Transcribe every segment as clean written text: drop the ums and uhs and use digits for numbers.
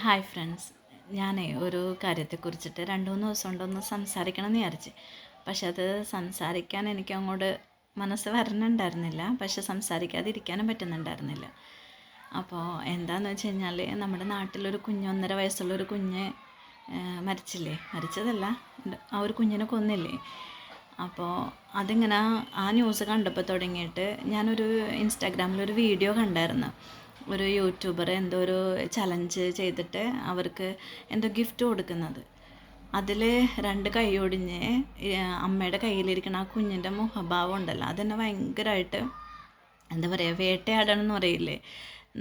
Hi friends, ഞാനേ ഒരു കാര്യത്തെക്കുറിച്ചിട്ട് 2-3 ദിവസം കൊണ്ടൊന്ന് സംസാരിക്കണം എന്ന് വിചാരിച്ച്. പക്ഷെ അത് സംസാരിക്കാൻ എനിക്ക് അങ്ങോട്ട് മനസ്സ് വരണുണ്ടായിരുന്നില്ല. പക്ഷെ സംസാരിക്കാതിരിക്കാനും പറ്റുന്നുണ്ടായിരുന്നില്ല. അപ്പോൾ എന്താണെന്ന് വെച്ച് കഴിഞ്ഞാൽ, നമ്മുടെ നാട്ടിലൊരു കുഞ്ഞ് 1.5 വയസ്സുള്ളൊരു കുഞ്ഞ് മരിച്ചില്ലേ, മരിച്ചതല്ല, ആ ഒരു കുഞ്ഞിനെ കൊന്നില്ലേ. അപ്പോൾ അതിങ്ങനെ ആ ന്യൂസ് കണ്ടപ്പോൾ തുടങ്ങിയിട്ട് ഞാനൊരു ഇൻസ്റ്റാഗ്രാമിലൊരു വീഡിയോ കണ്ടായിരുന്നു. ഒരു യൂട്യൂബർ എന്തോ ഒരു ചലഞ്ച് ചെയ്തിട്ട് അവർക്ക് എന്തോ ഗിഫ്റ്റ് കൊടുക്കുന്നത്. അതിൽ 2 കൈ ഒടിഞ്ഞ് അമ്മയുടെ കയ്യിലിരിക്കുന്ന ആ കുഞ്ഞിൻ്റെ മുഖഭാവം ഉണ്ടല്ലോ, അതെന്നെ ഭയങ്കരമായിട്ട് എന്താ പറയുക, വേട്ടയാടണം എന്ന് പറയില്ലേ,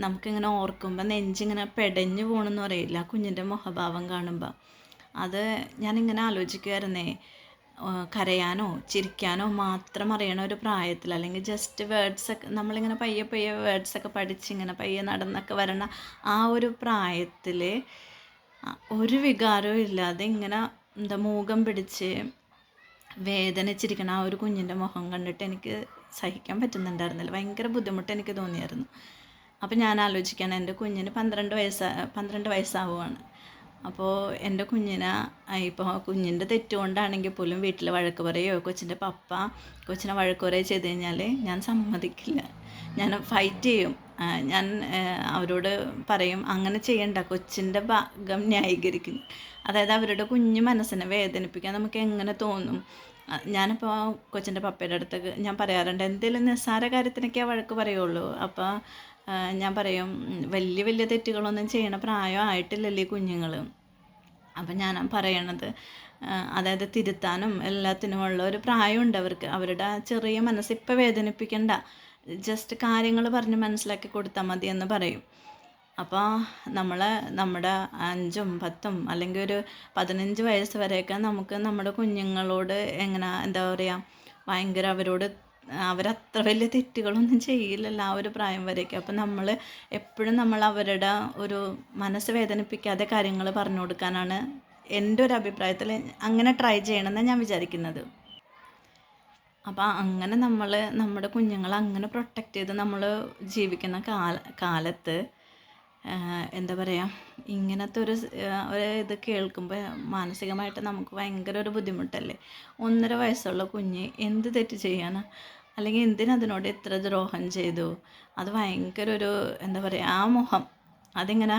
നമുക്കിങ്ങനെ ഓർക്കുമ്പോൾ നെഞ്ചിങ്ങനെ പെടഞ്ഞു പോകണമെന്ന് പറയില്ല ആ കുഞ്ഞിൻ്റെ മുഖഭാവം കാണുമ്പോൾ. അത് ഞാനിങ്ങനെ ആലോചിക്കുമായിരുന്നേ, കരയാനോ ചിരിക്കാനോ മാത്രം അറിയണ ഒരു പ്രായത്തിൽ, അല്ലെങ്കിൽ ജസ്റ്റ് വേർഡ്സൊക്കെ നമ്മളിങ്ങനെ പയ്യെ പയ്യെ വേർഡ്സൊക്കെ പഠിച്ചിങ്ങനെ പയ്യെ നടന്നൊക്കെ വരണ ആ ഒരു പ്രായത്തിൽ ഒരു വികാരവും ഇല്ലാതെ ഇങ്ങനെ എന്താ മൂകം പിടിച്ച് വേദനിച്ചിരിക്കണ ആ ഒരു കുഞ്ഞിൻ്റെ മുഖം കണ്ടിട്ട് എനിക്ക് സഹിക്കാൻ പറ്റുന്നുണ്ടായിരുന്നില്ല. ഭയങ്കര ബുദ്ധിമുട്ട് എനിക്ക് തോന്നിയായിരുന്നു. അപ്പോൾ ഞാൻ ആലോചിക്കുകയാണ്, എൻ്റെ കുഞ്ഞിന് 12 വയസ്സാവുകയാണ്. അപ്പോൾ എൻ്റെ കുഞ്ഞിനെ ഇപ്പോൾ കുഞ്ഞിൻ്റെ തെറ്റുകൊണ്ടാണെങ്കിൽ പോലും വീട്ടിൽ വഴക്ക് പറയുകയോ കൊച്ചിൻ്റെ പപ്പ കൊച്ചിനെ വഴക്ക് പറയുകയോ ചെയ്ത് കഴിഞ്ഞാൽ ഞാൻ സമ്മതിക്കില്ല, ഞാൻ ഫൈറ്റ് ചെയ്യും. ഞാൻ അവരോട് പറയും, അങ്ങനെ ചെയ്യണ്ട, കൊച്ചിൻ്റെ ഭാഗം ന്യായീകരിക്കും. അതായത് അവരുടെ കുഞ്ഞു മനസ്സിനെ വേദനിപ്പിക്കാൻ നമുക്ക് എങ്ങനെ തോന്നും. ഞാനിപ്പോൾ കൊച്ചിൻ്റെ പപ്പയുടെ അടുത്തേക്ക് ഞാൻ പറയാറുണ്ട്, എന്തെങ്കിലും നിസ്സാര കാര്യത്തിനൊക്കെ വഴക്ക് പറയുള്ളൂ. അപ്പോൾ ഞാൻ പറയും, വലിയ വലിയ തെറ്റുകളൊന്നും ചെയ്യണ പ്രായം ആയിട്ടില്ലല്ലേ കുഞ്ഞുങ്ങൾ. അപ്പം ഞാൻ പറയണത്, അതായത് തിരുത്താനും എല്ലാത്തിനുമുള്ള ഒരു പ്രായമുണ്ട് അവർക്ക്. അവരുടെ ചെറിയ മനസ്സ് ഇപ്പം വേദനിപ്പിക്കണ്ട, ജസ്റ്റ് കാര്യങ്ങൾ പറഞ്ഞ് മനസ്സിലാക്കി കൊടുത്താൽ മതി എന്ന് പറയും. അപ്പോൾ നമ്മുടെ 5ഉം 10ഉം അല്ലെങ്കിൽ ഒരു 15 വയസ്സ് വരെയൊക്കെ നമുക്ക് നമ്മുടെ കുഞ്ഞുങ്ങളോട് എങ്ങനെ എന്താ പറയുക, ഭയങ്കര അവരത്ര വലിയ തെറ്റുകളൊന്നും ചെയ്യില്ലല്ലോ ആ ഒരു പ്രായം വരെയൊക്കെ. അപ്പം എപ്പോഴും നമ്മൾ അവരുടെ ഒരു മനസ്സ് വേദനിപ്പിക്കാതെ കാര്യങ്ങൾ പറഞ്ഞു കൊടുക്കാനാണ് എൻ്റെ ഒരു അഭിപ്രായത്തിൽ അങ്ങനെ ട്രൈ ചെയ്യണമെന്നാണ് ഞാൻ വിചാരിക്കുന്നത്. അപ്പോൾ അങ്ങനെ നമ്മുടെ കുഞ്ഞുങ്ങളെ അങ്ങനെ പ്രൊട്ടക്റ്റ് ചെയ്ത് നമ്മൾ ജീവിക്കുന്ന കാലത്ത് എന്താ പറയുക, ഇങ്ങനത്തെ ഒരു ഇത് കേൾക്കുമ്പോൾ മാനസികമായിട്ട് നമുക്ക് ഭയങ്കര ഒരു ബുദ്ധിമുട്ടല്ലേ. 1.5 വയസ്സുള്ള കുഞ്ഞ് എന്ത് തെറ്റ് ചെയ്യാനാണ്, അല്ലെങ്കിൽ എന്തിനതിനോട് ഇത്ര ദ്രോഹം ചെയ്തു. അത് ഭയങ്കര ഒരു എന്താ പറയുക, ആ മുഖം അതിങ്ങനെ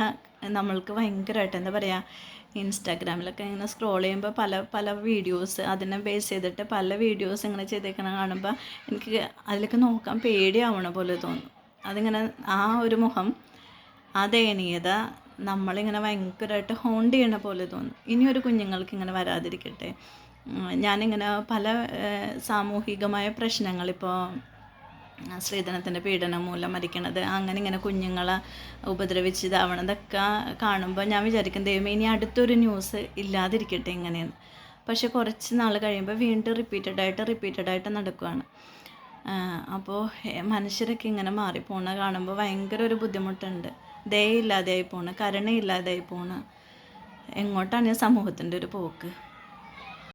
നമ്മൾക്ക് ഭയങ്കരമായിട്ട് എന്താ പറയുക, ഇൻസ്റ്റാഗ്രാമിലൊക്കെ ഇങ്ങനെ സ്ക്രോൾ ചെയ്യുമ്പോൾ പല പല വീഡിയോസ് അതിനെ ബേസ് ചെയ്തിട്ട് പല വീഡിയോസ് ഇങ്ങനെ ചെയ്തേക്കണ കാണുമ്പോൾ എനിക്ക് അതിലേക്ക് നോക്കാൻ പേടിയാവണ പോലെ തോന്നും. അതിങ്ങനെ ആ ഒരു മുഖം, ആ ദയനീയത നമ്മളിങ്ങനെ ഭയങ്കരമായിട്ട് ഹോണ്ട് ചെയ്യണ പോലെ തോന്നും. ഇനിയൊരു കുഞ്ഞുങ്ങൾക്ക് ഇങ്ങനെ വരാതിരിക്കട്ടെ. ഞാനിങ്ങനെ പല സാമൂഹികമായ പ്രശ്നങ്ങളിപ്പോൾ സ്ത്രീധനത്തിൻ്റെ പീഡനം മൂലം മരിക്കണത്, അങ്ങനെ ഇങ്ങനെ കുഞ്ഞുങ്ങളെ ഉപദ്രവിച്ച് ഇതാവണതൊക്കെ കാണുമ്പോൾ ഞാൻ വിചാരിക്കും, ദൈവമേ ഇനി അടുത്തൊരു ന്യൂസ് ഇല്ലാതിരിക്കട്ടെ ഇങ്ങനെയെന്ന്. പക്ഷെ കുറച്ച് നാൾ കഴിയുമ്പോൾ വീണ്ടും റിപ്പീറ്റഡായിട്ട് നടക്കുകയാണ്. അപ്പോൾ മനുഷ്യരൊക്കെ ഇങ്ങനെ മാറിപ്പോണ കാണുമ്പോൾ ഭയങ്കര ഒരു ബുദ്ധിമുട്ടുണ്ട്. ദയയില്ലാതെയായി പോണ്, കരുണയില്ലാതെയായി പോണ്. എങ്ങോട്ടാണ് സമൂഹത്തിൻ്റെ ഒരു പോക്ക്?